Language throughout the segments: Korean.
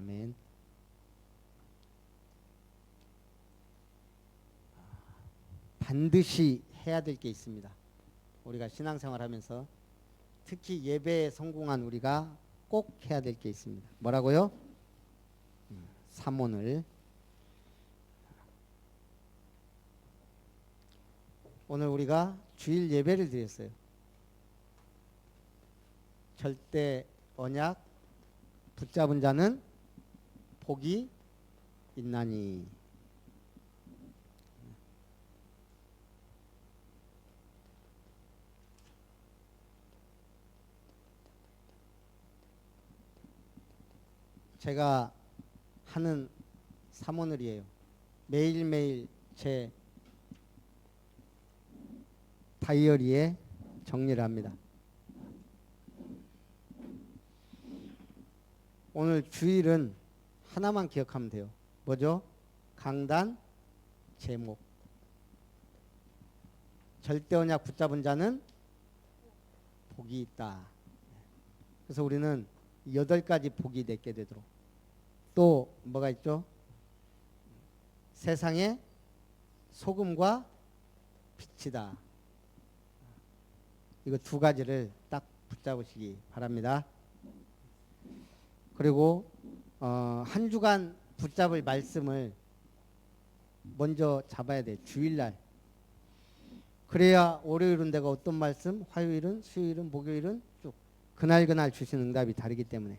아멘. 반드시 해야 될 게 있습니다. 우리가 신앙생활하면서 특히 예배에 성공한 우리가 꼭 해야 될 게 있습니다. 뭐라고요? 삼원을. 오늘 우리가 주일 예배를 드렸어요. 절대 언약 붙잡은 자는 복이 있나니. 제가 하는 삼원을이에요. 매일매일 제 다이어리에 정리를 합니다. 오늘 주일은 하나만 기억하면 돼요. 뭐죠? 강단 제목. 절대 언약 붙잡은 자는 복이 있다. 그래서 우리는 8가지 복이 내게 되도록. 또 뭐가 있죠? 세상의 소금과 빛이다. 이거 2가지를 딱 붙잡으시기 바랍니다. 그리고 한 주간 붙잡을 말씀을 먼저 잡아야 돼. 주일날. 그래야 월요일은 내가 어떤 말씀, 화요일은, 수요일은, 목요일은 쭉 그날 주신 응답이 다르기 때문에.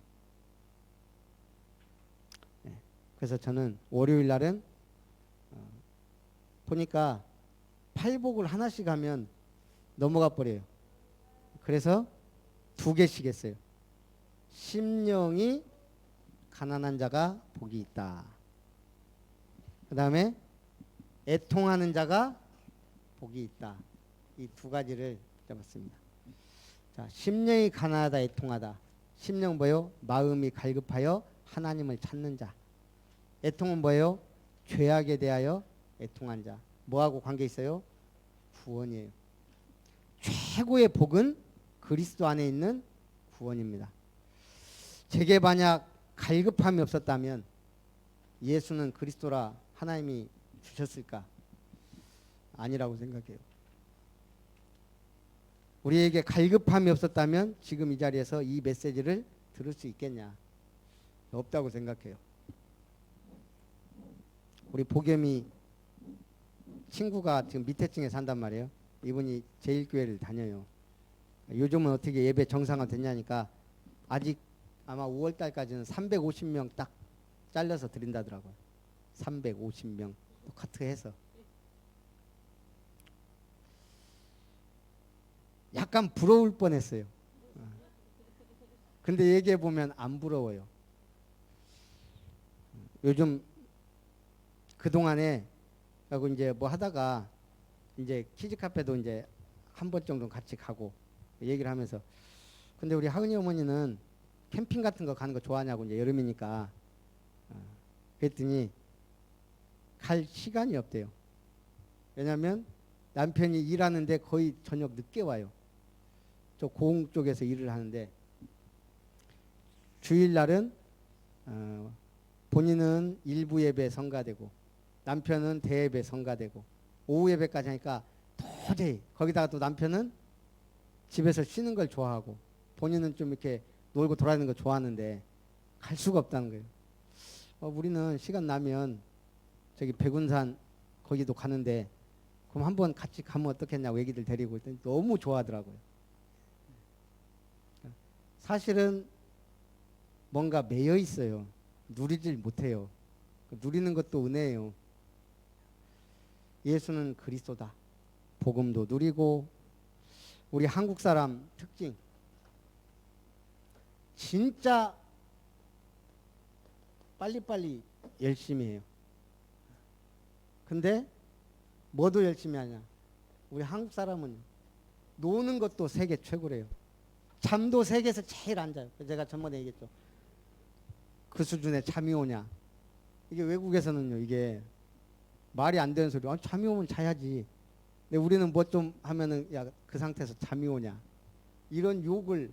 그래서 저는 월요일 날은 보니까 팔복을 하나씩 하면 넘어가 버려요. 그래서 2개씩 했어요. 심령이 가난한 자가 복이 있다. 그 다음에 애통하는 자가 복이 있다. 이 2가지를 잡았습니다. 자, 심령이 가난하다, 애통하다. 심령 뭐예요? 마음이 갈급하여 하나님을 찾는 자. 애통은 뭐예요? 죄악에 대하여 애통한 자. 뭐하고 관계 있어요? 구원이에요. 최고의 복은 그리스도 안에 있는 구원입니다. 제게 만약 갈급함이 없었다면 예수는 그리스도라 하나님이 주셨을까? 아니라고 생각해요. 우리에게 갈급함이 없었다면 지금 이 자리에서 이 메시지를 들을 수 있겠냐? 없다고 생각해요. 우리 보겸이 친구가 지금 밑에 층에 산단 말이에요. 이분이 제1교회를 다녀요. 요즘은 어떻게 예배 정상화 됐냐니까 아직 아마 5월 달까지는 350명 딱 잘라서 드린다더라고요. 350명 카트해서. 약간 부러울 뻔했어요. 근데 얘기해 보면 안 부러워요. 요즘 그동안에 하고 이제 뭐 하다가 이제 키즈 카페도 이제 한 번 정도 같이 가고 얘기를 하면서, 근데 우리 하은이 어머니는 캠핑 같은 거 가는 거 좋아하냐고, 이제 여름이니까. 그랬더니 갈 시간이 없대요. 왜냐면 남편이 일하는데 거의 저녁 늦게 와요. 저 고흥 쪽에서 일을 하는데 주일날은 본인은 일부 예배 성가되고 남편은 대예배 성가되고 오후 예배까지 하니까 도저히, 거기다가 또 남편은 집에서 쉬는 걸 좋아하고 본인은 좀 이렇게 놀고 돌아다니는 거 좋아하는데 갈 수가 없다는 거예요. 우리는 시간 나면 저기 백운산 거기도 가는데 그럼 한번 같이 가면 어떻겠냐고 애기들 데리고 있더니 너무 좋아하더라고요. 사실은 뭔가 매여 있어요. 누리질 못해요. 누리는 것도 은혜예요. 예수는 그리스도다. 복음도 누리고. 우리 한국 사람 특징, 진짜 빨리빨리 열심히 해요. 근데 뭐도 열심히 하냐? 우리 한국 사람은 노는 것도 세계 최고래요. 잠도 세계에서 제일 안 자요. 제가 전번에 얘기했죠. 그 수준에 잠이 오냐? 이게 외국에서는요, 이게 말이 안 되는 소리. 잠이 오면 자야지. 근데 우리는 뭐 좀 하면은 야, 그 상태에서 잠이 오냐? 이런 욕을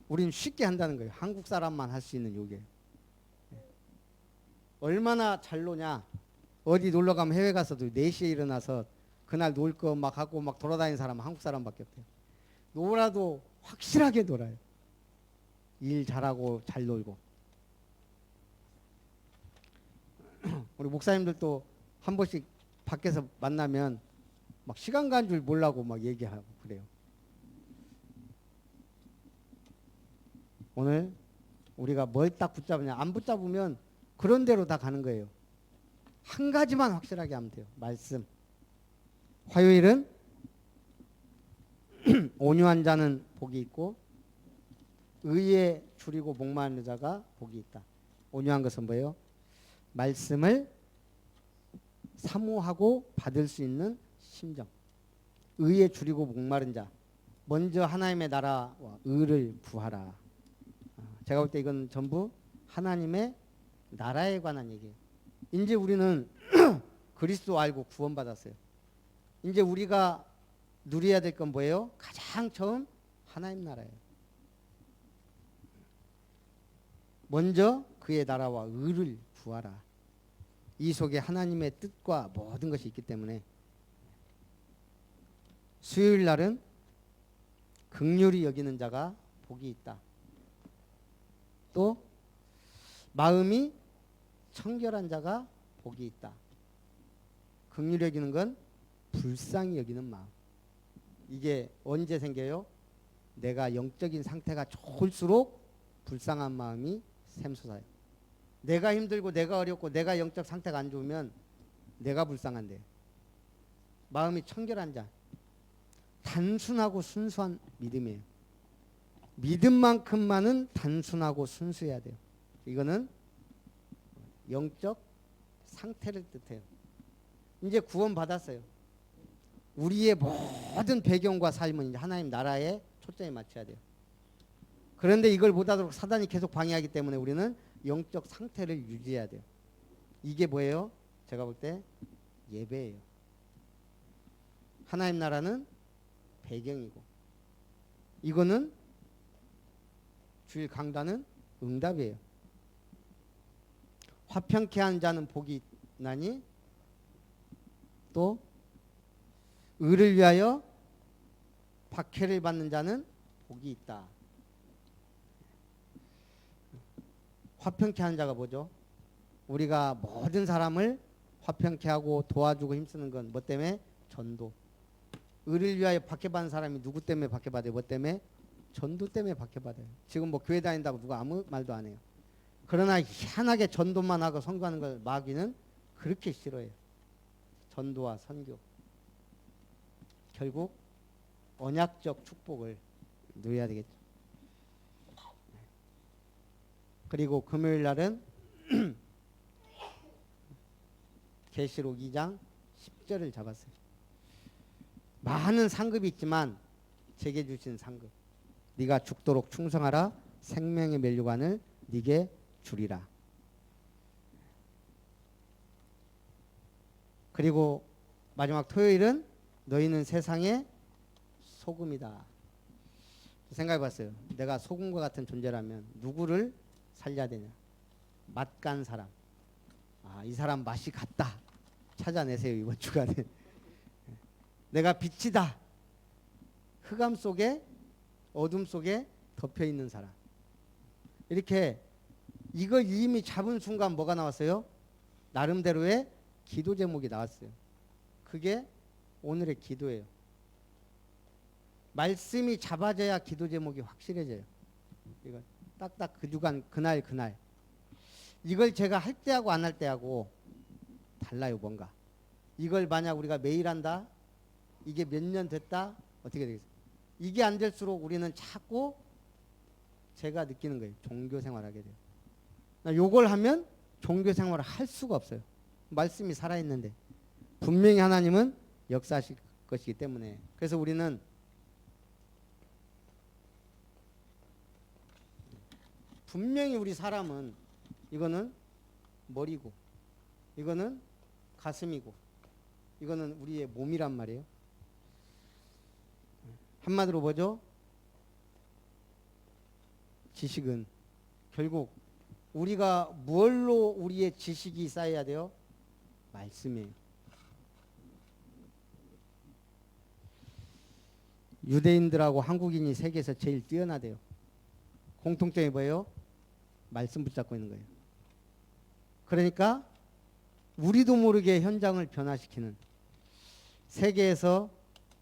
우리는 쉽게 한다는 거예요. 한국 사람만 할 수 있는 욕이에요. 얼마나 잘 노냐. 어디 놀러 가면 해외 가서도 4시에 일어나서 그날 놀 거 막 하고 막 돌아다니는 사람은 한국 사람밖에 없대요. 놀아도 확실하게 놀아요. 일 잘하고 잘 놀고. 우리 목사님들도 한 번씩 밖에서 만나면 막 시간 간 줄 몰라고 막 얘기하고 그래요. 오늘 우리가 뭘 딱 붙잡으냐. 안 붙잡으면 그런 대로 다 가는 거예요. 한 가지만 확실하게 하면 돼요. 말씀. 화요일은 온유한 자는 복이 있고 의에 줄이고 목마른 자가 복이 있다. 온유한 것은 뭐예요? 말씀을 사모하고 받을 수 있는 심정. 의에 줄이고 목마른 자. 먼저 하나님의 나라와 의를 구하라. 제가 볼 때 이건 전부 하나님의 나라에 관한 얘기예요. 이제 우리는 그리스도 알고 구원받았어요. 이제 우리가 누려야 될 건 뭐예요? 가장 처음 하나님 나라예요. 먼저 그의 나라와 의를 구하라. 이 속에 하나님의 뜻과 모든 것이 있기 때문에 수요일 날은 긍휼히 여기는 자가 복이 있다. 또 마음이 청결한 자가 복이 있다. 긍휼히 여기는 건 불쌍히 여기는 마음. 이게 언제 생겨요? 내가 영적인 상태가 좋을수록 불쌍한 마음이 샘솟아요. 내가 힘들고 내가 어렵고 내가 영적 상태가 안 좋으면 내가 불쌍한데. 마음이 청결한 자. 단순하고 순수한 믿음이에요. 믿음만큼만은 단순하고 순수해야 돼요. 이거는 영적 상태를 뜻해요. 이제 구원 받았어요. 우리의 모든 배경과 삶은 이제 하나님 나라에 초점이 맞춰야 돼요. 그런데 이걸 못하도록 사단이 계속 방해하기 때문에 우리는 영적 상태를 유지해야 돼요. 이게 뭐예요? 제가 볼 때 예배예요. 하나님 나라는 배경이고 이거는 주일 강단은 응답이에요. 화평케 하는 자는 복이 있나니 또 의를 위하여 박해를 받는 자는 복이 있다. 화평케 하는 자가 뭐죠? 우리가 모든 사람을 화평케 하고 도와주고 힘쓰는 건 뭐 때문에? 전도. 의를 위하여 박해받는 사람이 누구 때문에 박해받아요? 뭐 때문에? 전도 때문에 박해받아요. 지금 뭐 교회 다닌다고 누가 아무 말도 안 해요. 그러나 희한하게 전도만 하고 선교하는 걸 마귀는 그렇게 싫어해요. 전도와 선교. 결국 언약적 축복을 누려야 되겠죠. 그리고 금요일 날은 계시록 2장 10절을 잡았어요. 많은 상급이 있지만 제게 주신 상급. 네가 죽도록 충성하라. 생명의 면류관을 네게 주리라. 그리고 마지막 토요일은 너희는 세상의 소금이다. 생각해 봤어요. 내가 소금과 같은 존재라면 누구를 살려야 되냐? 맛간 사람. 아, 이 사람 맛이 같다. 찾아내세요. 이번 주간에. 내가 빛이다. 흑암 속에 어둠 속에 덮여 있는 사람. 이렇게 이걸 이미 잡은 순간 뭐가 나왔어요? 나름대로의 기도 제목이 나왔어요. 그게 오늘의 기도예요. 말씀이 잡아져야 기도 제목이 확실해져요. 이거 딱딱 그 주간 그날 이걸 제가 할 때하고 안 할 때하고 달라요. 뭔가 이걸 만약 우리가 매일 한다, 이게 몇 년 됐다, 어떻게 되겠어요? 이게 안 될수록 우리는 자꾸 제가 느끼는 거예요. 종교 생활하게 돼요. 요걸 하면 종교 생활을 할 수가 없어요. 말씀이 살아있는데 분명히 하나님은 역사하실 것이기 때문에. 그래서 우리는 분명히 우리 사람은 이거는 머리고 이거는 가슴이고 이거는 우리의 몸이란 말이에요. 한마디로 뭐죠? 지식은 결국 우리가 뭘로 우리의 지식이 쌓여야 돼요? 말씀이에요. 유대인들하고 한국인이 세계에서 제일 뛰어나대요. 공통점이 뭐예요? 말씀 붙잡고 있는 거예요. 그러니까 우리도 모르게 현장을 변화시키는, 세계에서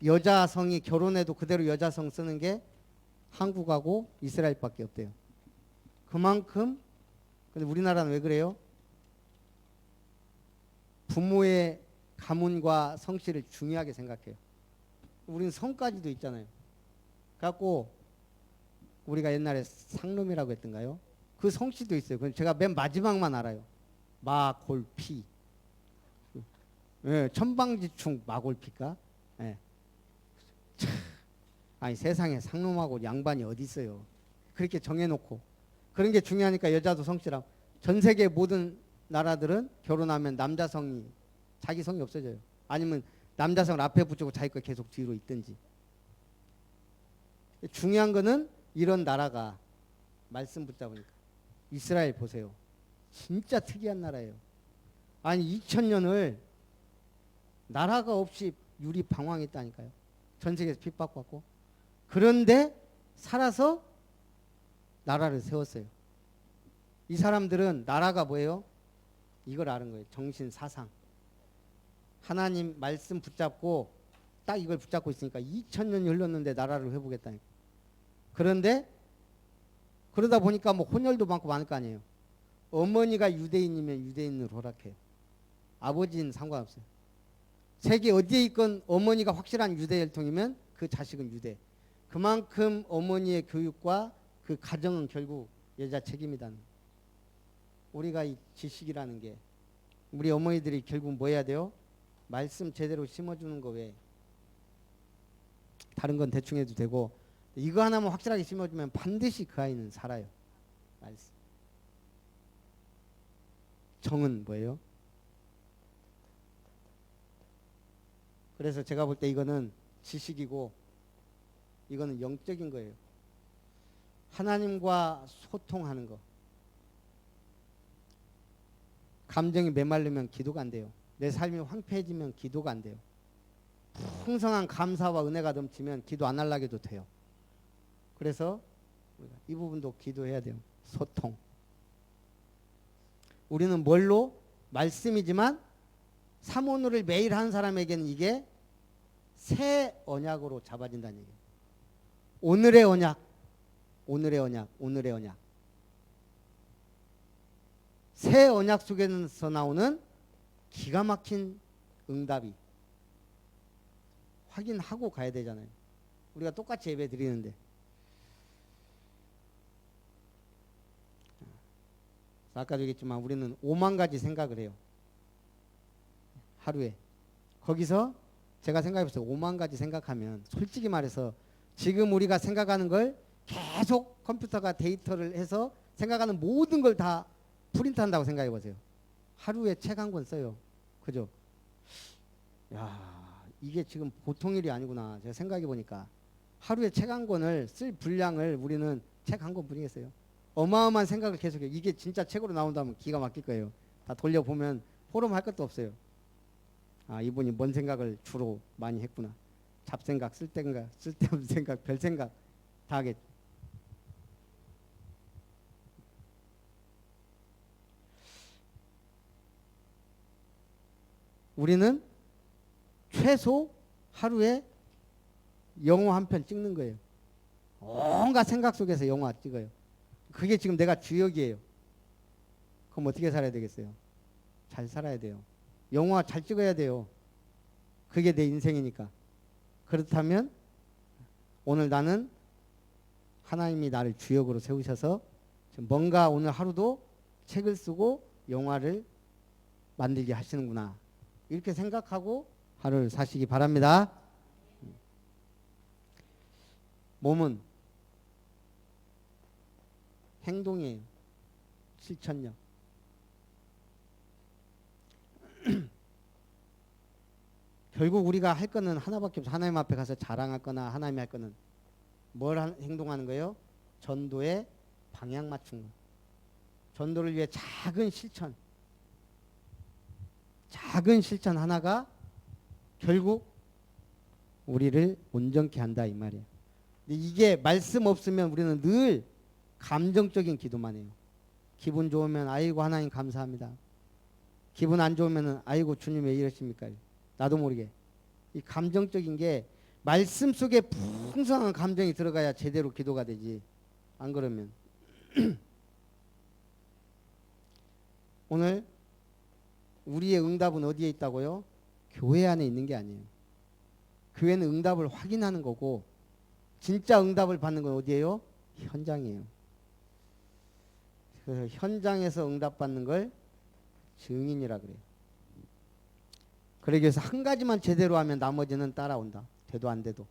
여자성이 결혼해도 그대로 여자성 쓰는 게 한국하고 이스라엘밖에 없대요. 그만큼. 근데 우리나라는 왜 그래요? 부모의 가문과 성씨를 중요하게 생각해요. 우리는 성까지도 있잖아요. 갖고 우리가 옛날에 상놈이라고 했던가요? 그 성씨도 있어요. 그건 제가 맨 마지막만 알아요. 마골피. 예, 천방지축 마골피가. 예. 아니 세상에 상놈하고 양반이 어디 있어요? 그렇게 정해놓고 그런 게 중요하니까 여자도 성씨라고. 전 세계 모든 나라들은 결혼하면 남자 성이, 자기 성이 없어져요. 아니면 남자 성을 앞에 붙이고 자기 거 계속 뒤로 있든지. 중요한 거는 이런 나라가 말씀 붙잡으니까. 이스라엘 보세요. 진짜 특이한 나라예요. 아니 2000년을 나라가 없이 유리 방황했다니까요. 전 세계에서 핍박받고. 그런데 살아서 나라를 세웠어요. 이 사람들은 나라가 뭐예요? 이걸 아는 거예요. 정신 사상. 하나님 말씀 붙잡고 딱 이걸 붙잡고 있으니까 2000년이 흘렀는데 나라를 회복했다니까. 그런데 그러다 보니까 뭐 혼혈도 많고 많을 거 아니에요. 어머니가 유대인이면 유대인으로 허락해요. 아버지는 상관없어요. 세계 어디에 있건 어머니가 확실한 유대 혈통이면 그 자식은 유대. 그만큼 어머니의 교육과 그 가정은 결국 여자 책임이다. 우리가 이 지식이라는 게 우리 어머니들이 결국 뭐 해야 돼요? 말씀 제대로 심어주는 거 외에 다른 건 대충 해도 되고, 이거 하나만 확실하게 심어주면 반드시 그 아이는 살아요. 말씀. 정은 뭐예요? 그래서 제가 볼 때 이거는 지식이고 이거는 영적인 거예요. 하나님과 소통하는 거. 감정이 메말르면 기도가 안 돼요. 내 삶이 황폐해지면 기도가 안 돼요. 풍성한 감사와 은혜가 넘치면 기도 안 하려고 돼요. 그래서 이 부분도 기도해야 돼요. 소통. 우리는 뭘로? 말씀이지만 사모노를 매일 하는 사람에게는 이게 새 언약으로 잡아진다는 얘기예요. 오늘의 언약, 오늘의 언약, 오늘의 언약. 새 언약 속에서 나오는 기가 막힌 응답이 확인하고 가야 되잖아요. 우리가 똑같이 예배 드리는데. 아까도 얘기했지만 우리는 5만 가지 생각을 해요. 하루에. 거기서 제가 생각해봤어요. 5만 가지 생각하면 솔직히 말해서 지금 우리가 생각하는 걸 계속 컴퓨터가 데이터를 해서 생각하는 모든 걸 다 프린트한다고 생각해보세요. 하루에 책 한 권 써요. 그죠? 야, 이게 지금 보통 일이 아니구나. 제가 생각해보니까 하루에 책 한 권을 쓸 분량을 우리는 책 한 권 뿐이겠어요. 어마어마한 생각을 계속해요. 이게 진짜 책으로 나온다면 기가 막힐 거예요. 다 돌려보면 포럼 할 것도 없어요. 아, 이분이 뭔 생각을 주로 많이 했구나. 잡생각, 쓸데생각, 쓸데없는 생각, 별생각 다 하겠죠. 우리는 최소 하루에 영화 한 편 찍는 거예요. 온갖 생각 속에서 영화 찍어요. 그게 지금 내가 주역이에요. 그럼 어떻게 살아야 되겠어요? 잘 살아야 돼요. 영화 잘 찍어야 돼요. 그게 내 인생이니까. 그렇다면 오늘 나는 하나님이 나를 주역으로 세우셔서 뭔가 오늘 하루도 책을 쓰고 영화를 만들게 하시는구나. 이렇게 생각하고 하루를 사시기 바랍니다. 몸은 행동이에요. 실천력. 결국 우리가 할 거는 하나밖에 없어. 하나님 앞에 가서 자랑할 거나 하나님이 할 거는 뭘 행동하는 거예요? 전도에 방향 맞춘 거. 전도를 위해 작은 실천 하나가 결국 우리를 온전케 한다 이 말이에요. 근데 이게 말씀 없으면 우리는 늘 감정적인 기도만 해요. 기분 좋으면 아이고 하나님 감사합니다. 기분 안 좋으면 아이고 주님 왜 이러십니까? 나도 모르게. 이 감정적인 게 말씀 속에 풍성한 감정이 들어가야 제대로 기도가 되지. 안 그러면 오늘 우리의 응답은 어디에 있다고요? 교회 안에 있는 게 아니에요. 교회는 응답을 확인하는 거고 진짜 응답을 받는 건 어디예요? 현장이에요. 그래서 현장에서 응답받는 걸 증인이라 그래요. 그러기 위해서 한 가지만 제대로 하면 나머지는 따라온다. 돼도 안 돼도.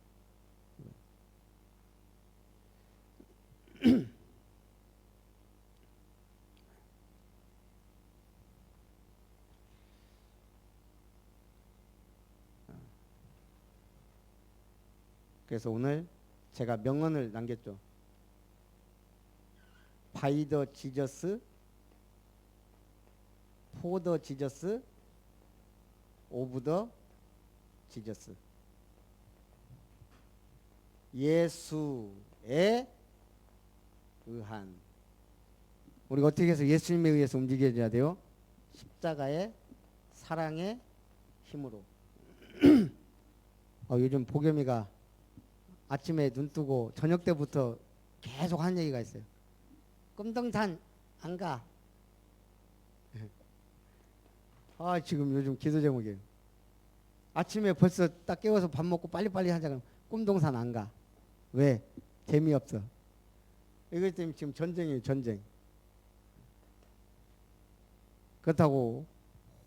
그래서 오늘 제가 명언을 남겼죠. By the Jesus, for the Jesus, of the Jesus. 예수에 의한. 우리가 어떻게 해서 예수님에 의해서 움직여야 돼요? 십자가의 사랑의 힘으로. 요즘 보겸이가 아침에 눈 뜨고 저녁 때부터 계속 한 얘기가 있어요. 금동산 안 가. 지금 요즘 기도 제목이에요. 아침에 벌써 딱 깨워서 밥 먹고 빨리빨리 하자 그러면 꿈동산 안 가. 왜? 재미없어. 이것 때문에 지금 전쟁이에요. 전쟁. 그렇다고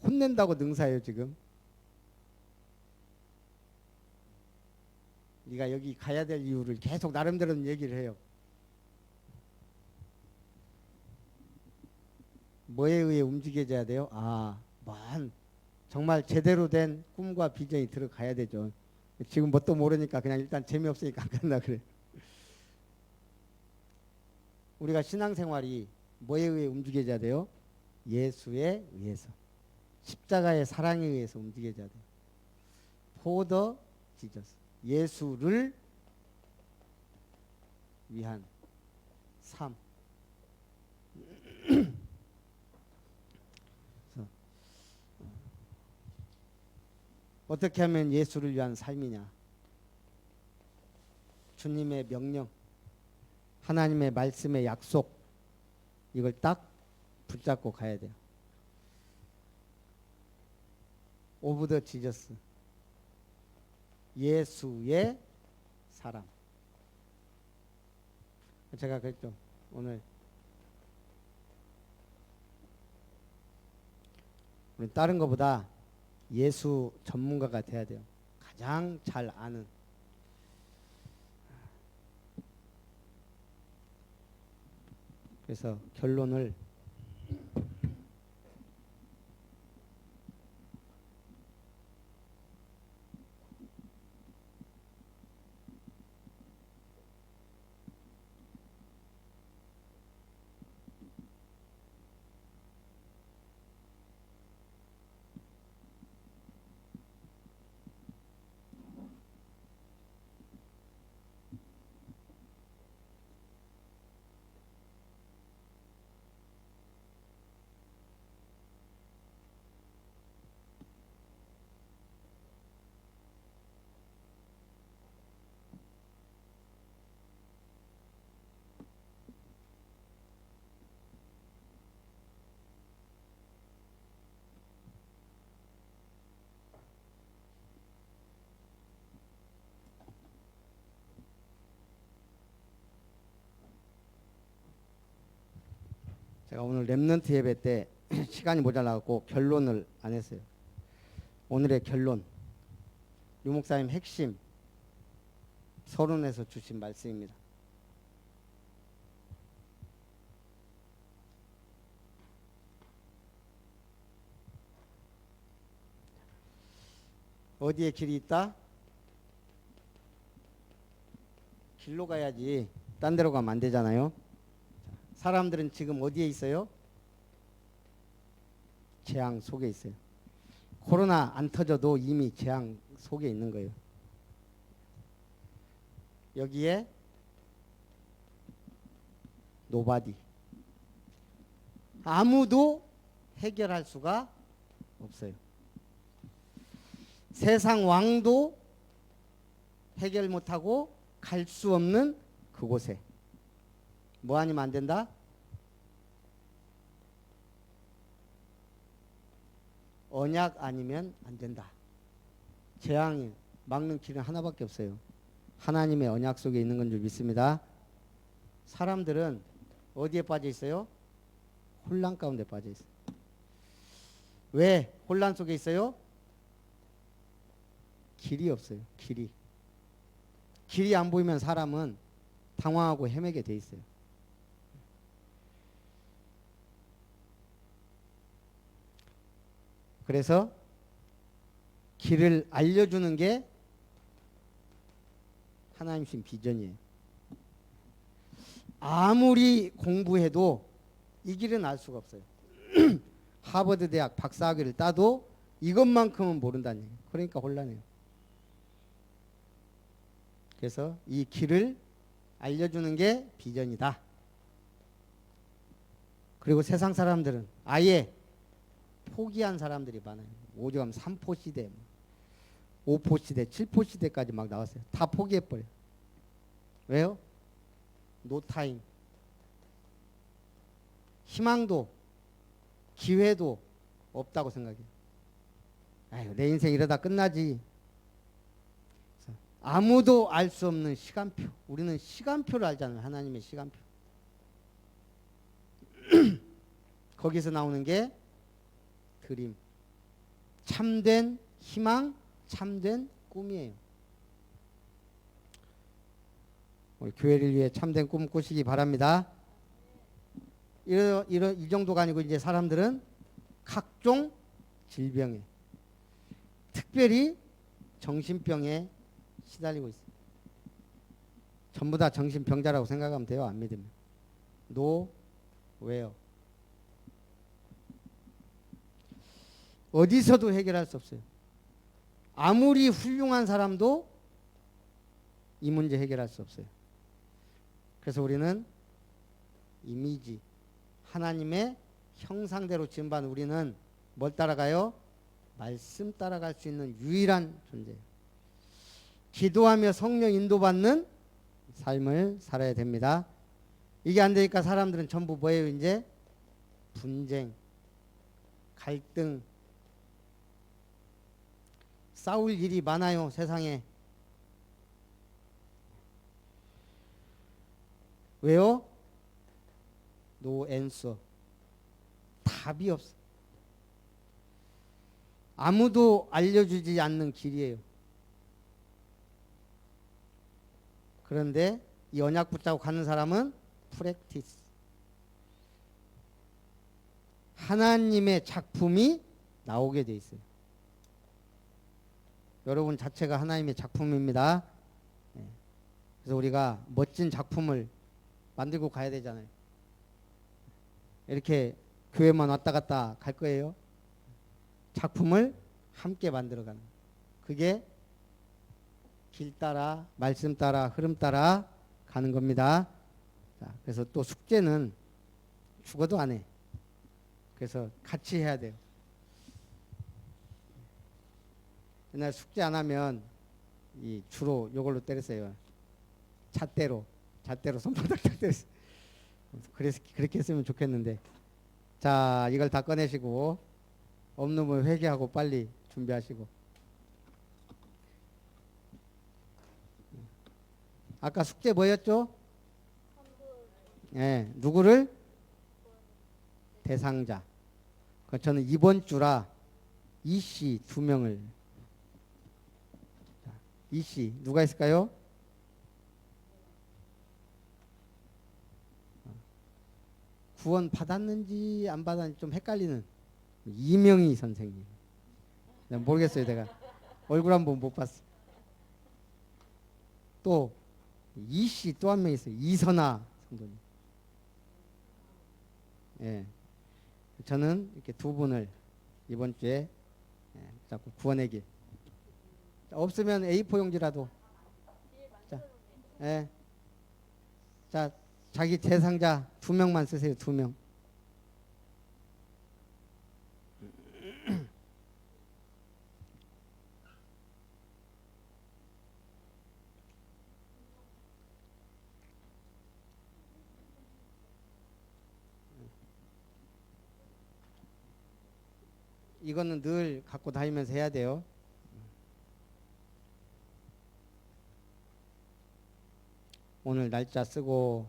혼낸다고 능사예요 지금. 네가 여기 가야 될 이유를 계속 나름대로 얘기를 해요. 뭐에 의해 움직여져야 돼요? 정말 제대로 된 꿈과 비전이 들어가야 되죠. 지금 뭣도 모르니까 그냥 일단 재미없으니까 안 간다 그래. 우리가 신앙생활이 뭐에 의해 움직여져야 돼요? 예수에 의해서. 십자가의 사랑에 의해서 움직여져야 돼요. For the Jesus. 예수를 위한 삶. 어떻게 하면 예수를 위한 삶이냐? 주님의 명령, 하나님의 말씀의 약속, 이걸 딱 붙잡고 가야 돼요. 오브 더 지저스. 예수의 사람. 제가 그랬죠. 오늘 우리 다른 것보다 예수 전문가가 돼야 돼요. 가장 잘 아는. 그래서 결론을 제가 오늘 렘넌트 예배 때 시간이 모자라갖고 결론을 안 했어요. 오늘의 결론. 유 목사님 핵심 서론에서 주신 말씀입니다. 어디에 길이 있다? 길로 가야지 딴 데로 가면 안 되잖아요. 사람들은 지금 어디에 있어요? 재앙 속에 있어요. 코로나 안 터져도 이미 재앙 속에 있는 거예요. 여기에 노바디. 아무도 해결할 수가 없어요. 세상 왕도 해결 못하고 갈 수 없는 그곳에 뭐 아니면 안 된다? 언약 아니면 안 된다. 재앙이 막는 길은 하나밖에 없어요. 하나님의 언약 속에 있는 건 줄 믿습니다. 사람들은 어디에 빠져 있어요? 혼란 가운데 빠져 있어요. 왜 혼란 속에 있어요? 길이 없어요. 길이 안 보이면 사람은 당황하고 헤매게 돼 있어요. 그래서 길을 알려주는 게 하나님 주신 비전이에요. 아무리 공부해도 이 길은 알 수가 없어요. 하버드 대학 박사학위를 따도 이것만큼은 모른다는 얘기예요. 그러니까 혼란해요. 그래서 이 길을 알려주는 게 비전이다. 그리고 세상 사람들은 아예 포기한 사람들이 많아요. 오죽하면 3포 시대, 5포 시대, 7포 시대까지 막 나왔어요. 다 포기해버려요. 왜요? 노 타임. 희망도 기회도 없다고 생각해요. 아유, 내 인생 이러다 끝나지. 아무도 알 수 없는 시간표. 우리는 시간표를 알잖아요. 하나님의 시간표. 거기서 나오는 게 드림. 참된 희망, 참된 꿈이에요. 우리 교회를 위해 참된 꿈 꾸시기 바랍니다. 이 정도가 아니고 이제 사람들은 각종 질병에, 특별히 정신병에 시달리고 있어요. 전부 다 정신병자라고 생각하면 돼요. 안 믿으면. 왜요? 어디서도 해결할 수 없어요. 아무리 훌륭한 사람도 이 문제 해결할 수 없어요. 그래서 우리는 이미지, 하나님의 형상대로 지음받은 우리는 뭘 따라가요? 말씀 따라갈 수 있는 유일한 존재예요. 기도하며 성령 인도받는 삶을 살아야 됩니다. 이게 안 되니까 사람들은 전부 뭐예요? 이제 분쟁, 갈등, 싸울 일이 많아요. 세상에. 왜요? No answer. 답이 없어. 아무도 알려주지 않는 길이에요. 그런데 이 언약 붙잡고 가는 사람은 프랙티스. 하나님의 작품이 나오게 돼 있어요. 여러분 자체가 하나님의 작품입니다. 그래서 우리가 멋진 작품을 만들고 가야 되잖아요. 이렇게 교회만 왔다 갔다 갈 거예요. 작품을 함께 만들어가는. 그게 길 따라, 말씀 따라, 흐름 따라 가는 겁니다. 자, 그래서 또 숙제는 죽어도 안 해. 그래서 같이 해야 돼요. 옛날 숙제 안 하면 주로 이걸로 때렸어요. 잣대로 손바닥 딱 때렸어요. 그래서 그렇게 했으면 좋겠는데. 자, 이걸 다 꺼내시고 없는 분 회개하고 빨리 준비하시고. 아까 숙제 뭐였죠? 예, 누구를? 대상자. 저는 이번 주라 이씨 2명을. 이씨 누가 있을까요? 구원 받았는지 안 받았는지 좀 헷갈리는 이명희 선생님. 모르겠어요. 내가 얼굴 한번 못 봤어. 또 이씨 또 한 명 있어요. 이선아 성도님. 예, 저는 이렇게 두 분을 이번 주에 자꾸 구원의 길. 없으면 A4 용지라도. 자, 예. 자, 자기 대상자 2명만 쓰세요. 2명. 이거는 늘 갖고 다니면서 해야 돼요. 오늘 날짜 쓰고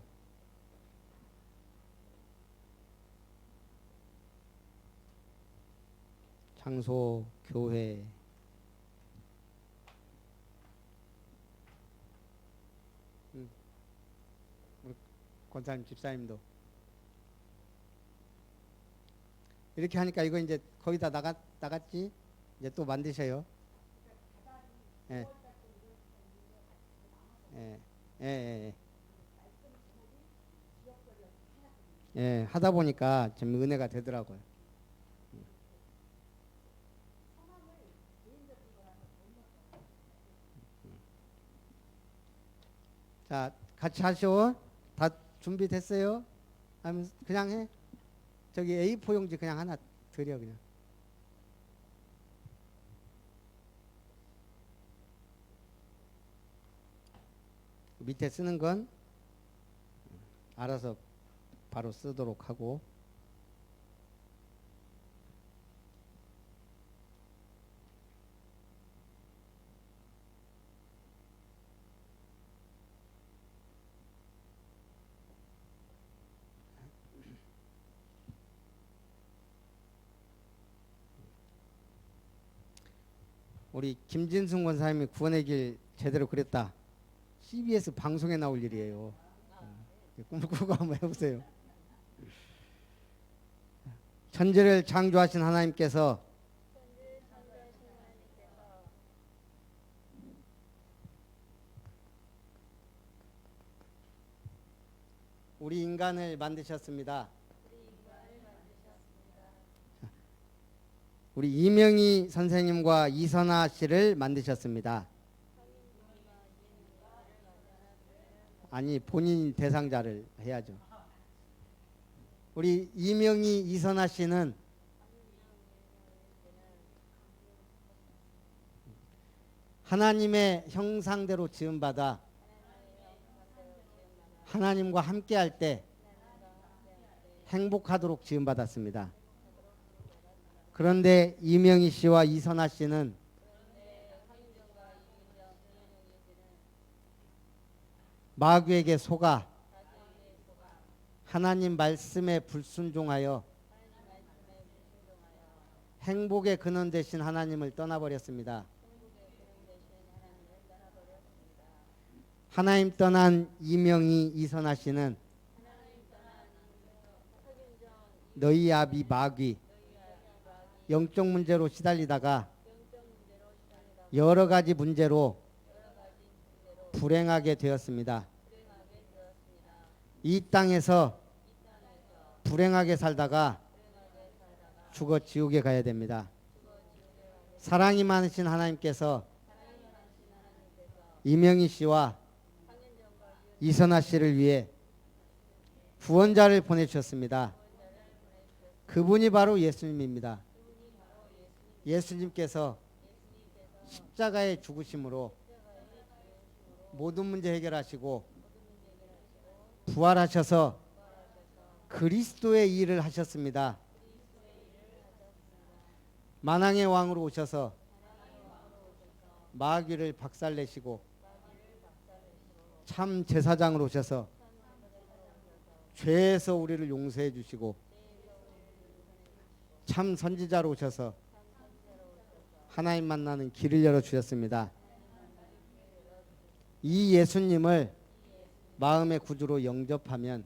장소 교회 우리 권사님 집사님도 이렇게 하니까 이거 이제 거의 다 나갔지? 이제 또 만드셔요. 예. 예. 예. 예. 예. 하다 보니까 좀 은혜가 되더라고요. 자, 같이 하시오. 다 준비됐어요? 아니면 그냥 해? 저기 A4 용지 그냥 하나 드려 그냥. 밑에 쓰는 건 알아서 바로 쓰도록 하고. 우리 김진승 권사님이 구원의 길 제대로 그렸다. CBS 방송에 나올 일이에요. 꿈을 꾸고 한번 해보세요. 천지를 창조하신 하나님께서 우리 인간을 만드셨습니다. 우리 이명희 선생님과 이선아 씨를 만드셨습니다. 아니, 본인 대상자를 해야죠. 우리 이명희, 이선아 씨는 하나님의 형상대로 지음받아 하나님과 함께할 때 행복하도록 지음받았습니다. 그런데 이명희 씨와 이선아 씨는 마귀에게 속아 하나님 말씀에 불순종하여 행복의 근원 되신 하나님을 떠나버렸습니다. 하나님 떠난 이명희, 이선아 씨는 너희 아비 마귀 영적 문제로 시달리다가 여러 가지 문제로 불행하게 되었습니다. 이 땅에서 불행하게 살다가 죽어 지옥에 가야 됩니다. 사랑이 많으신 하나님께서 이명희 씨와 이선아 씨를 위해 구원자를 보내주셨습니다. 그분이 바로 예수님입니다. 예수님께서 십자가의 죽으심으로 모든 문제 해결하시고 부활하셔서 그리스도의 일을 하셨습니다. 만왕의 왕으로 오셔서 마귀를 박살내시고 참 제사장으로 오셔서 죄에서 우리를 용서해 주시고 참 선지자로 오셔서 하나님 만나는 길을 열어주셨습니다. 이 예수님을 마음의 구주로 영접하면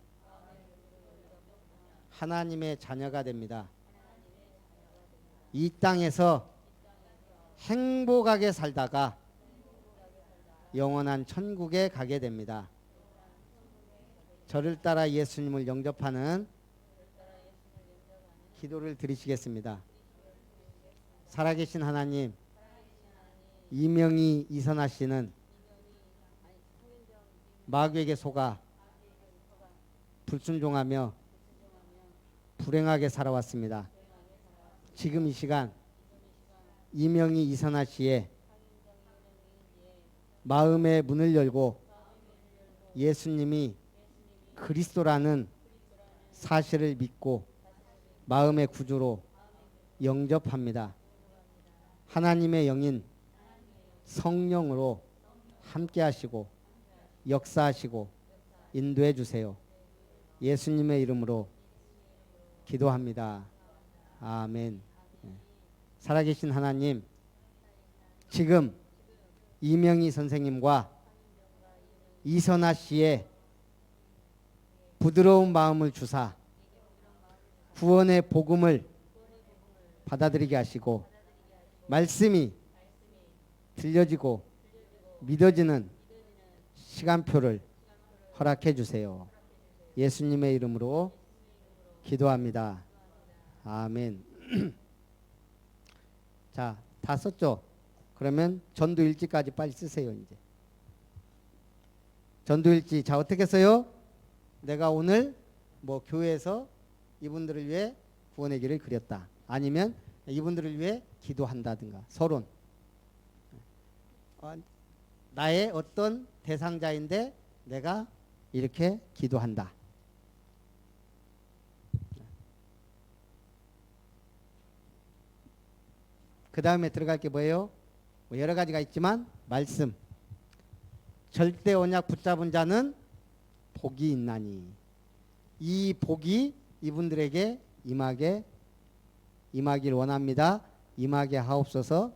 하나님의 자녀가 됩니다. 이 땅에서 행복하게 살다가 영원한 천국에 가게 됩니다. 저를 따라 예수님을 영접하는 기도를 드리시겠습니다. 살아계신 하나님, 이명희 이선아 씨는 마귀에게 속아 불순종하며 불행하게 살아왔습니다. 지금 이 시간 이명희 이선아 씨의 마음의 문을 열고 예수님이 그리스도라는 사실을 믿고 마음의 구주로 영접합니다. 하나님의 영인 성령으로 함께 하시고 역사하시고 인도해 주세요. 예수님의 이름으로 기도합니다. 아멘. 살아계신 하나님, 지금 이명희 선생님과 이선아 씨의 부드러운 마음을 주사 구원의 복음을 받아들이게 하시고 말씀이 들려지고 믿어지는 시간표를 허락해 주세요. 예수님의 이름으로 기도합니다. 아멘. 자, 다 썼죠? 그러면 전도일지까지 빨리 쓰세요. 이제 전도일지. 자, 어떻게 써요? 내가 오늘 뭐 교회에서 이분들을 위해 구원의 길을 그렸다. 아니면 이분들을 위해 기도한다든가. 서론. 나의 어떤 대상자인데 내가 이렇게 기도한다. 그 다음에 들어갈 게 뭐예요? 뭐 여러 가지가 있지만 말씀. 절대 언약 붙잡은 자는 복이 있나니. 이 복이 이분들에게 임하길 원합니다. 임하게 하옵소서.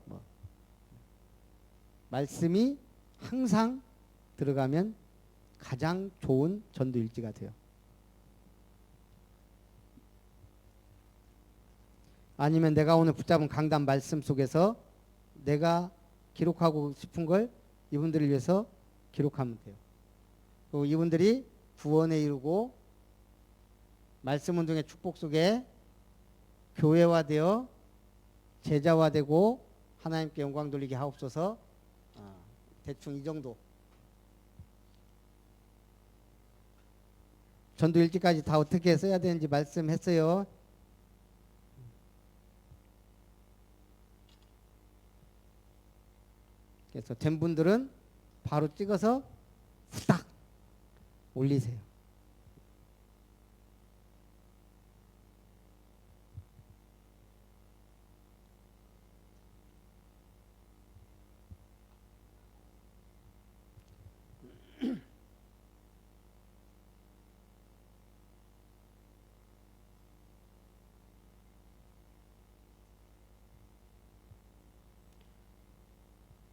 말씀이 항상 들어가면 가장 좋은 전도일지가 돼요. 아니면 내가 오늘 붙잡은 강단 말씀 속에서 내가 기록하고 싶은 걸 이분들을 위해서 기록하면 돼요. 그리고 이분들이 구원에 이르고 말씀 운동의 축복 속에 교회화되어 제자화되고 하나님께 영광 돌리게 하옵소서. 대충 이 정도. 전도일지까지 다 어떻게 써야 되는지 말씀했어요. 그래서 된 분들은 바로 찍어서 후딱 올리세요.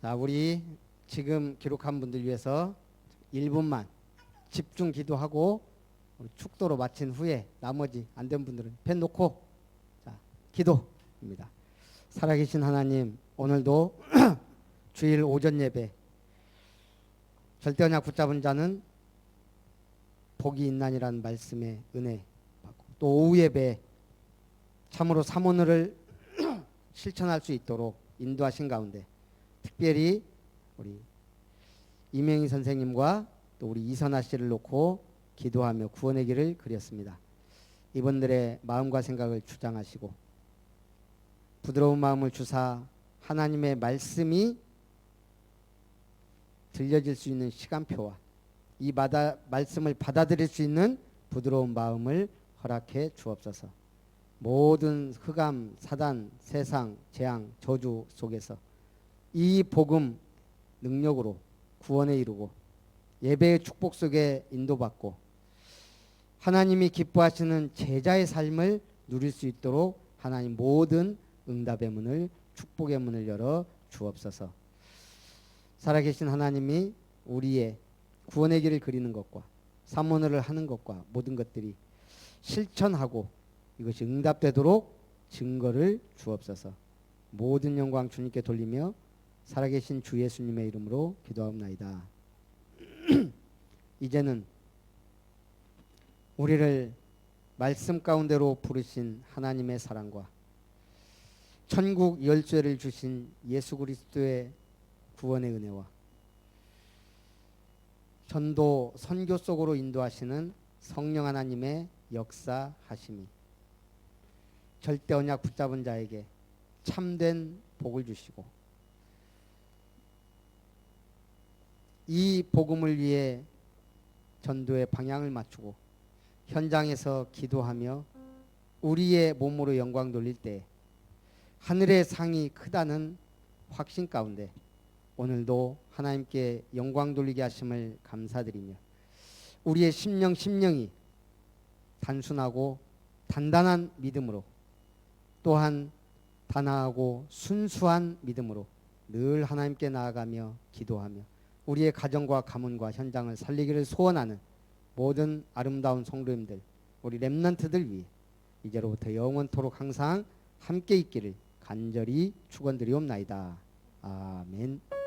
자, 우리 지금 기록한 분들 위해서 1분만 집중 기도하고 축도로 마친 후에 나머지 안 된 분들은 펜 놓고 자, 기도입니다. 살아계신 하나님, 오늘도 주일 오전 예배 절대 언약 붙잡은 자는 복이 있나니라는 말씀의 은혜 받고 또 오후 예배 참으로 사모늘을 실천할 수 있도록 인도하신 가운데 특별히 우리 이명희 선생님과 또 우리 이선아 씨를 놓고 기도하며 구원의 길을 그렸습니다. 이분들의 마음과 생각을 주장하시고 부드러운 마음을 주사 하나님의 말씀이 들려질 수 있는 시간표와 이 말씀을 받아들일 수 있는 부드러운 마음을 허락해 주옵소서. 모든 흑암, 사단, 세상, 재앙, 저주 속에서 이 복음 능력으로 구원에 이루고 예배의 축복 속에 인도받고 하나님이 기뻐하시는 제자의 삶을 누릴 수 있도록 하나님 모든 응답의 문을 축복의 문을 열어 주옵소서. 살아계신 하나님이 우리의 구원의 길을 그리는 것과 사모늘을 하는 것과 모든 것들이 실천하고 이것이 응답되도록 증거를 주옵소서. 모든 영광 주님께 돌리며 살아계신 주 예수님의 이름으로 기도하옵나이다. 이제는 우리를 말씀 가운데로 부르신 하나님의 사랑과 천국 열쇠를 주신 예수 그리스도의 구원의 은혜와 전도 선교 속으로 인도하시는 성령 하나님의 역사하심이 절대 언약 붙잡은 자에게 참된 복을 주시고 이 복음을 위해 전도의 방향을 맞추고 현장에서 기도하며 우리의 몸으로 영광 돌릴 때 하늘의 상이 크다는 확신 가운데 오늘도 하나님께 영광 돌리게 하심을 감사드리며 우리의 심령이 단순하고 단단한 믿음으로 또한 단아하고 순수한 믿음으로 늘 하나님께 나아가며 기도하며 우리의 가정과 가문과 현장을 살리기를 소원하는 모든 아름다운 성도님들 우리 렘넌트들 위해 이제로부터 영원토록 항상 함께 있기를 간절히 축원드리옵나이다. 아멘.